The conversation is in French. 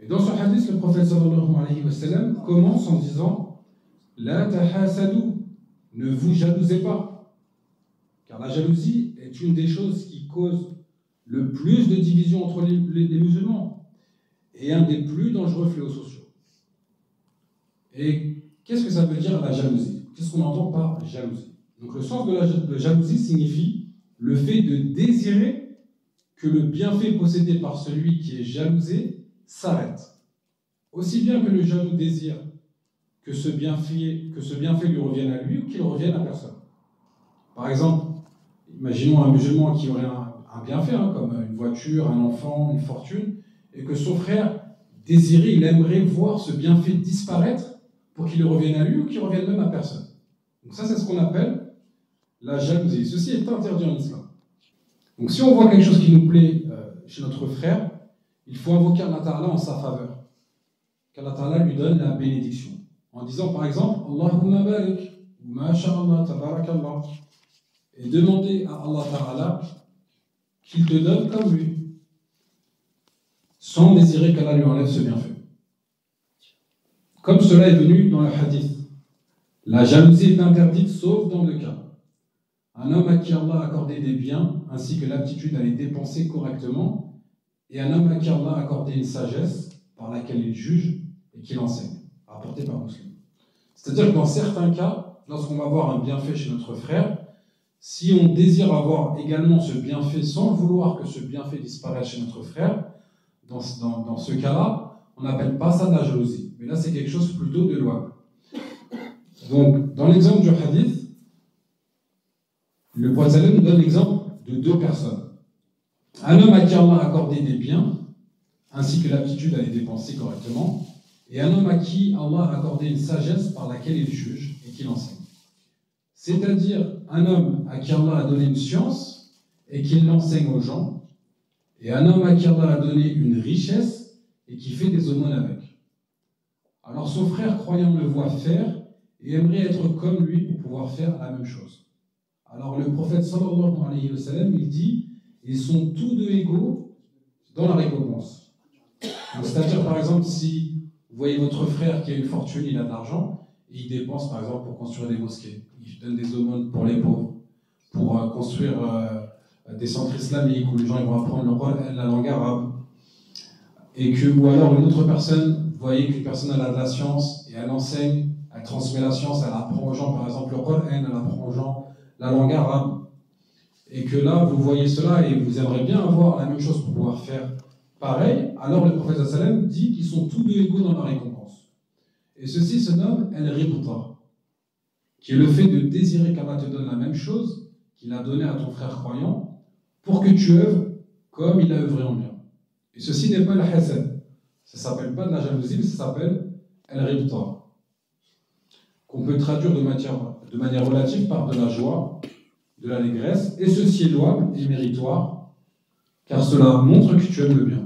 Et dans ce hadith, le prophète sallallahu alayhi wa sallam commence en disant « La tahasadu » ne vous jalousez pas. Car la jalousie est une des choses qui cause le plus de division entre les musulmans et un des plus dangereux fléaux sociaux. Et qu'est-ce que ça veut dire la jalousie? Qu'est-ce qu'on entend par jalousie? Donc le sens de la jalousie signifie le fait de désirer que le bienfait possédé par celui qui est jalousé s'arrête. Aussi bien que le jaloux désire que ce bienfait lui revienne à lui ou qu'il revienne à personne. Par exemple, imaginons un musulman qui aurait un bienfait, comme une voiture, un enfant, une fortune, et que son frère désirait, il aimerait voir ce bienfait disparaître pour qu'il revienne à lui ou qu'il revienne même à personne. Donc ça, c'est ce qu'on appelle la jalousie. Ceci est interdit en islam. Donc si on voit quelque chose qui nous plaît chez notre frère, il faut invoquer Allah Ta'ala en sa faveur. Qu'Allah Ta'ala lui donne la bénédiction. En disant par exemple, Allahumma barik, ou masha'Allah, tabarakallah. Et demander à Allah Ta'ala qu'il te donne comme lui, sans désirer qu'Allah lui enlève ce bienfait. Comme cela est venu dans le hadith. La jalousie est interdite sauf dans deux cas. Un homme à qui Allah a accordé des biens, ainsi que l'aptitude à les dépenser correctement, et un homme à qui Allah a accordé une sagesse par laquelle il juge et qu'il enseigne, rapporté par Muslim. C'est-à-dire que dans certains cas, lorsqu'on va avoir un bienfait chez notre frère, si on désire avoir également ce bienfait sans vouloir que ce bienfait disparaisse chez notre frère, dans ce cas-là, on n'appelle pas ça de la jalousie. Mais là, c'est quelque chose plutôt de louable. Donc, dans l'exemple du hadith, le prophète nous donne l'exemple de deux personnes. Un homme à qui Allah a accordé des biens, ainsi que l'aptitude à les dépenser correctement, et un homme à qui Allah a accordé une sagesse par laquelle il juge et qu'il enseigne. C'est-à-dire un homme à qui Allah a donné une science et qu'il l'enseigne aux gens, et un homme à qui Allah a donné une richesse et qui fait des aumônes avec. Alors son frère croyant le voit faire et aimerait être comme lui pour pouvoir faire la même chose. Alors le prophète sallallahu alayhi wa sallam, il dit, ils sont tous deux égaux dans la récompense. C'est-à-dire par exemple, si vous voyez votre frère qui a une fortune, il a de l'argent, et il dépense par exemple pour construire des mosquées, il donne des aumônes pour les pauvres, pour construire des centres islamiques où les gens ils vont apprendre la langue arabe, ou alors une autre personne, vous voyez qu'une personne elle a de la science et elle enseigne, elle transmet la science, elle apprend aux gens par exemple le Coran, elle apprend aux gens la langue arabe, et que là vous voyez cela et vous aimeriez bien avoir la même chose pour pouvoir faire pareil, alors le prophète sallam dit qu'ils sont tous deux égaux dans la récompense. Et ceci se nomme al-ribta, qui est le fait de désirer qu'Allah te donne la même chose qu'il a donné à ton frère croyant pour que tu œuvres comme il a œuvré en bien. Et ceci n'est pas le hasad. Ça ne s'appelle pas de la jalousie, mais ça s'appelle al-ribta, qu'on peut traduire de manière relative par de la joie, de l'allégresse, et ceci est louable et méritoire, car cela montre que tu aimes le bien.